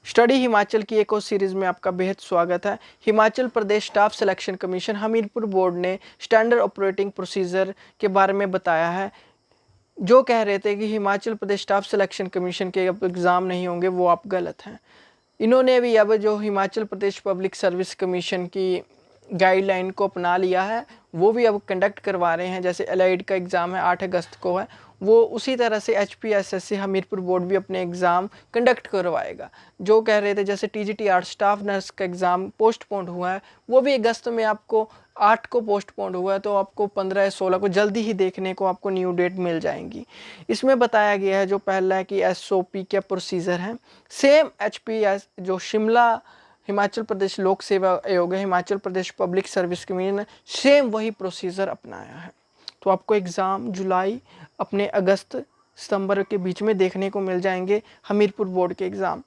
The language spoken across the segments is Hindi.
स्टडी हिमाचल की एक और सीरीज़ में आपका बेहद स्वागत है। Himachal Pradesh staff selection commission Hamirpur board ने स्टैंडर्ड ऑपरेटिंग प्रोसीजर के बारे में बताया है। जो कह रहे थे कि Himachal Pradesh staff selection commission के अब एग्ज़ाम नहीं होंगे, वो आप गलत हैं। इन्होंने भी अब जो Himachal Pradesh public service commission की गाइडलाइन को अपना लिया है, वो भी अब कंडक्ट करवा रहे हैं। जैसे एलाइड का एग्ज़ाम है 8 अगस्त को है, वो उसी तरह से HPSSC हमीरपुर बोर्ड भी अपने एग्ज़ाम कंडक्ट करवाएगा। जो कह रहे थे जैसे TGT स्टाफ नर्स का एग्ज़ाम पोस्टपोन्ड हुआ है, वो भी अगस्त में आपको 8 को पोस्टपोन्ड हुआ है, तो आपको 15 या 16 को जल्दी ही देखने को आपको न्यू डेट मिल जाएंगी। इसमें बताया गया है जो पहला है कि SOP क्या प्रोसीजर है, सेम HPS जो शिमला हिमाचल प्रदेश लोक सेवा आयोग है, हिमाचल प्रदेश पब्लिक सर्विस कमीशन ने सेम वही प्रोसीजर अपनाया है। तो आपको एग्ज़ाम जुलाई अपने अगस्त सितंबर के बीच में देखने को मिल जाएंगे हमीरपुर बोर्ड के एग्ज़ाम।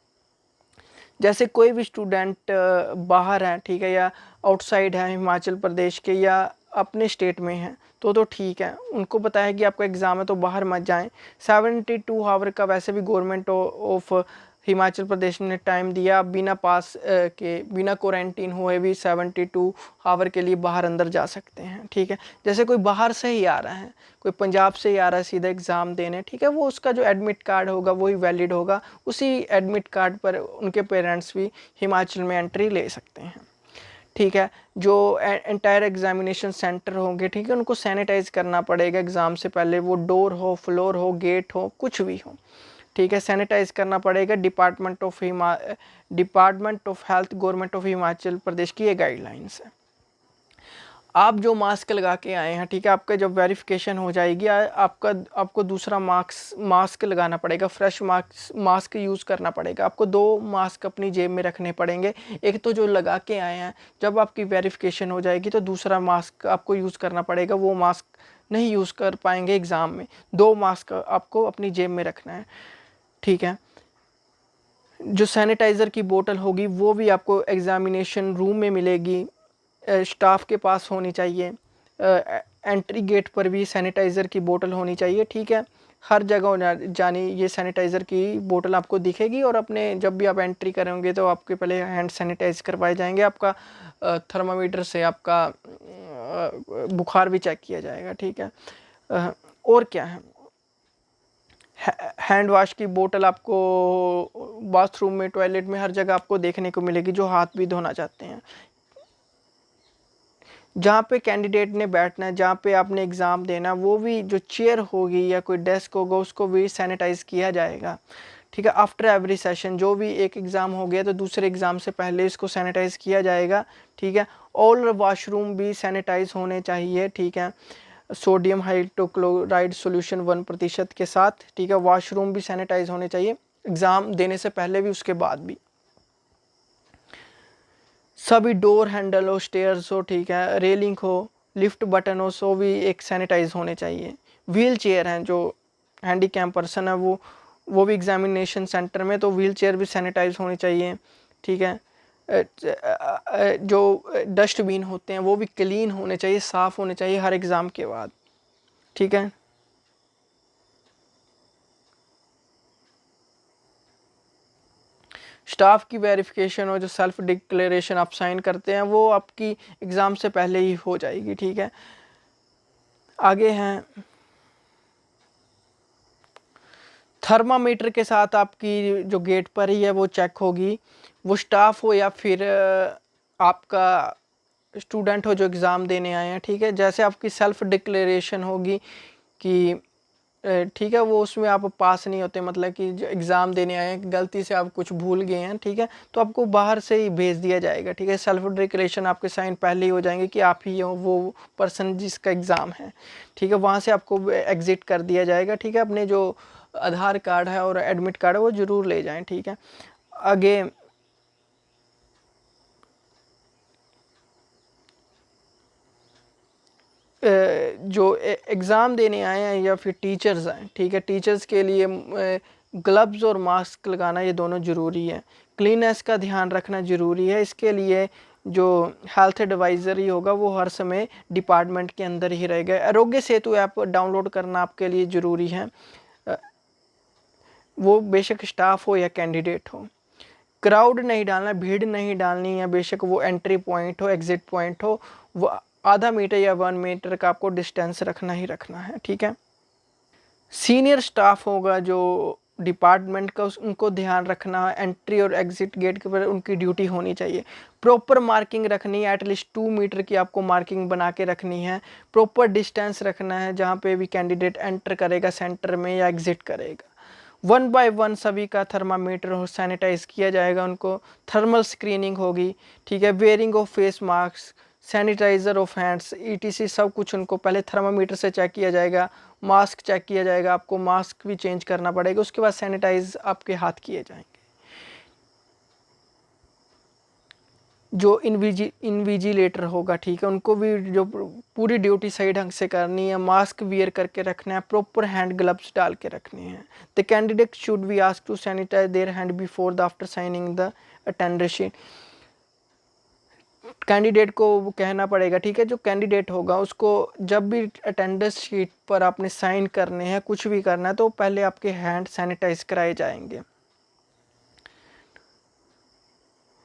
जैसे कोई भी स्टूडेंट बाहर है, ठीक है, या आउटसाइड है हिमाचल प्रदेश के या अपने स्टेट में है, तो ठीक है, उनको बताया कि आपका एग्ज़ाम है तो बाहर मत जाएं। 72 आवर का वैसे भी गवर्नमेंट ऑफ हिमाचल प्रदेश ने टाइम दिया, बिना पास के बिना क्वारंटीन हुए भी 72 आवर के लिए बाहर अंदर जा सकते हैं। ठीक है, जैसे कोई बाहर से ही आ रहा है, कोई पंजाब से ही आ रहा है सीधा एग्ज़ाम देने, ठीक है, वो उसका जो एडमिट कार्ड होगा वही वैलिड होगा। उसी एडमिट कार्ड पर उनके पेरेंट्स भी हिमाचल में एंट्री ले सकते हैं। ठीक है, जो एंटायर एग्जामिनेशन सेंटर होंगे, ठीक है, उनको सैनिटाइज करना पड़ेगा एग्ज़ाम से पहले, वो डोर हो, फ्लोर हो, गेट हो, कुछ भी हो, ठीक है, सैनिटाइज करना पड़ेगा। Department of health government of Himachal Pradesh की ये गाइडलाइंस है। आप जो मास्क लगा के आए हैं, ठीक है, आपका जब वेरिफिकेशन हो जाएगी आपको दूसरा मास्क लगाना पड़ेगा, फ्रेश मास्क यूज़ करना पड़ेगा। आपको 2 मास्क अपनी जेब में रखने पड़ेंगे। एक तो जो लगा के आए हैं, जब आपकी वेरिफिकेशन हो जाएगी तो दूसरा मास्क आपको यूज़ करना पड़ेगा। वो मास्क नहीं यूज़ कर पाएंगे एग्ज़ाम में। 2 मास्क आपको अपनी जेब में रखना है। ठीक है, जो सैनिटाइज़र की बोतल होगी वो भी आपको एग्ज़ामिनेशन रूम में मिलेगी, स्टाफ के पास होनी चाहिए। एंट्री गेट पर भी सैनिटाइज़र की बोतल होनी चाहिए। ठीक है, हर जगह जानी ये सैनिटाइज़र की बोतल आपको दिखेगी, और अपने जब भी आप एंट्री करेंगे तो आपके पहले हैंड सैनिटाइज करवाए जाएंगे। आपका थर्मामीटर से आपका बुखार भी चेक किया जाएगा। ठीक है, और क्या है, हैंड वाश की बोतल आपको बाथरूम में, टॉयलेट में, हर जगह आपको देखने को मिलेगी, जो हाथ भी धोना चाहते हैं। जहाँ पे कैंडिडेट ने बैठना है, जहाँ पे आपने एग्ज़ाम देना, वो भी जो चेयर होगी या कोई डेस्क होगा उसको भी सैनिटाइज़ किया जाएगा। ठीक है, आफ्टर एवरी सेशन, जो भी एक एग्ज़ाम हो गया तो दूसरे एग्ज़ाम से पहले इसको सैनिटाइज़ किया जाएगा। ठीक है, ऑल वॉशरूम भी सैनिटाइज होने चाहिए। ठीक है, सोडियम हाइड्रोक्लोराइड सोल्यूशन 1% के साथ। ठीक है, वॉशरूम भी सैनिटाइज होने चाहिए एग्ज़ाम देने से पहले भी, उसके बाद भी। सभी डोर हैंडल हो, स्टेयर्स हो, ठीक है, रेलिंग हो, लिफ्ट बटन हो, सो भी एक सैनिटाइज होने चाहिए। व्हील चेयर हैं, जो हैंडीकैप पर्सन है वो भी एग्जामिनेशन सेंटर में, तो व्हील चेयर भी सैनिटाइज होनी चाहिए। ठीक है, जो डस्टबिन होते हैं वो भी क्लीन होने चाहिए, साफ़ होने चाहिए हर एग्ज़ाम के बाद। ठीक है, स्टाफ की वेरिफिकेशन और जो सेल्फ डिक्लेरेशन आप साइन करते हैं वो आपकी एग्ज़ाम से पहले ही हो जाएगी। ठीक है, आगे हैं, थर्मामीटर के साथ आपकी जो गेट पर ही है वो चेक होगी। वो स्टाफ हो या फिर आपका स्टूडेंट हो जो एग्ज़ाम देने आए हैं। ठीक है, जैसे आपकी सेल्फ डिक्लेरेशन होगी कि ठीक है, वो उसमें आप पास नहीं होते, मतलब कि जो एग्ज़ाम देने आए हैं गलती से आप कुछ भूल गए हैं, ठीक है, तो आपको बाहर से ही भेज दिया जाएगा। ठीक है, सेल्फ डिक्लेरेशन आपके साइन पहले ही हो जाएंगे कि आप ही हो वो पर्सन जिसका एग्ज़ाम है। ठीक है, वहाँ से आपको एग्ज़िट कर दिया जाएगा। ठीक है, अपने जो आधार कार्ड है और एडमिट कार्ड है वो ज़रूर ले जाएं। ठीक है, आगे जो एग्ज़ाम देने आए हैं या फिर टीचर्स हैं, ठीक है, टीचर्स के लिए ग्लव्स और मास्क लगाना ये दोनों ज़रूरी है। क्लीननेस का ध्यान रखना ज़रूरी है। इसके लिए जो हेल्थ एडवाइज़री होगा वो हर समय डिपार्टमेंट के अंदर ही रहेगा। आरोग्य सेतु ऐप डाउनलोड करना आपके लिए ज़रूरी है, वो बेशक स्टाफ हो या कैंडिडेट हो। क्राउड नहीं डालना, भीड़ नहीं डालनी है, बेशक वो एंट्री पॉइंट हो, एग्जिट पॉइंट हो, वो आधा मीटर या 1 मीटर का आपको डिस्टेंस रखना ही रखना है, ठीक है। सीनियर स्टाफ होगा जो डिपार्टमेंट का, उनको ध्यान रखना, एंट्री और एग्जिट गेट के ऊपर उनकी ड्यूटी होनी चाहिए। प्रॉपर मार्किंग रखनी है, एटलीस्ट 2 मीटर की आपको मार्किंग बना के रखनी है। प्रॉपर डिस्टेंस रखना है जहाँ पे भी कैंडिडेट एंटर करेगा सेंटर में या एग्जिट करेगा। 1 बाय 1 सभी का थर्मामीटर और सैनिटाइज किया जाएगा, उनको थर्मल स्क्रीनिंग होगी, ठीक है। Wearing of face mask, sanitizer of hands, ETC सब कुछ उनको पहले थर्मामीटर से चेक किया जाएगा, मास्क चेक किया जाएगा, आपको मास्क भी चेंज करना पड़ेगा, उसके बाद सैनिटाइज आपके हाथ किए जाएंगे। जो इनविजिलेटर होगा, ठीक है, उनको भी जो पूरी ड्यूटी सही ढंग से करनी है, मास्क वियर करके रखना है, प्रॉपर हैंड ग्लव्स डाल के रखने हैं। The candidate should be asked to sanitize their hand before the after signing the attendance sheet. Candidate को वो कहना पड़ेगा, ठीक है, जो कैंडिडेट होगा उसको जब भी अटेंडेंस शीट पर आपने साइन करने हैं, कुछ भी करना है, तो पहले आपके हैंड सैनिटाइज कराए जाएंगे।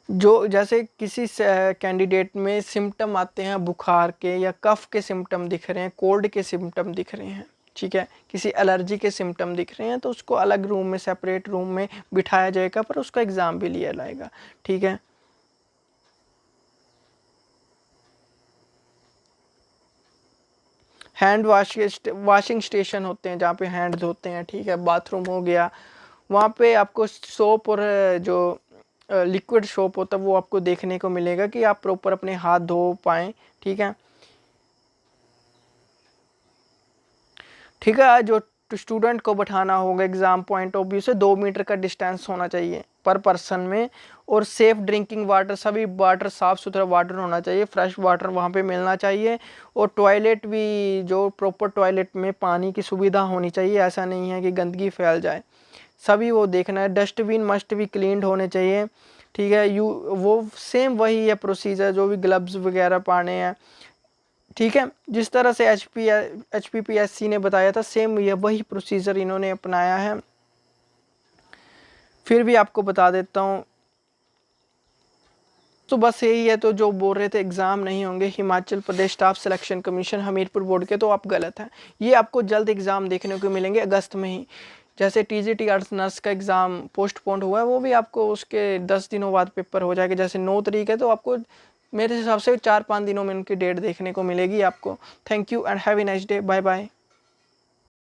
जो जैसे किसी कैंडिडेट में सिम्टम आते हैं बुखार के या कफ के सिम्टम दिख रहे हैं, कोल्ड के सिम्टम दिख रहे हैं, ठीक है, किसी एलर्जी के सिम्टम दिख रहे हैं, तो उसको अलग रूम में, सेपरेट रूम में बिठाया जाएगा, पर उसका एग्ज़ाम भी लिया जाएगा, ठीक है। हैंड वाशिंग स्टेशन होते हैं जहाँ पे हैंड धोते हैं, ठीक है, बाथरूम हो गया, वहाँ पे आपको सोप और जो लिक्विड सोप होता है वो आपको देखने को मिलेगा कि आप प्रॉपर अपने हाथ धो पाएँ, ठीक है। ठीक है, जो स्टूडेंट को बैठाना होगा एग्ज़ाम पॉइंट ऑफ व्यू से 2 मीटर का डिस्टेंस होना चाहिए पर पर्सन में, और सेफ ड्रिंकिंग वाटर, सभी वाटर साफ़ सुथरा वाटर होना चाहिए, फ्रेश वाटर वहाँ पे मिलना चाहिए, और टॉयलेट भी जो प्रॉपर टॉयलेट में पानी की सुविधा होनी चाहिए, ऐसा नहीं है कि गंदगी फैल जाए, सभी वो देखना है। डस्टबिन मस्ट भी क्लीन्ड होने चाहिए, ठीक है। वो सेम वही है प्रोसीजर, जो भी ग्लव्स वगैरह पाने हैं, ठीक है, जिस तरह से HPPSC ने बताया था, सेम ये वही प्रोसीजर इन्होंने अपनाया है। फिर भी आपको बता देता हूँ, तो बस यही है। तो जो बोल रहे थे एग्ज़ाम नहीं होंगे Himachal Pradesh staff selection commission Hamirpur board के, तो आप गलत हैं। ये आपको जल्द एग्ज़ाम देखने को मिलेंगे अगस्त में ही। जैसे TGT अर्थ नर्स का एग्ज़ाम पोस्टपोन्ड हुआ है, वो भी आपको उसके 10 दिनों बाद पेपर हो जाएगा। जैसे 9 तारीख है, तो आपको मेरे हिसाब से 4-5 दिनों में उनकी डेट देखने को मिलेगी आपको। Thank you and have a nice day, bye bye.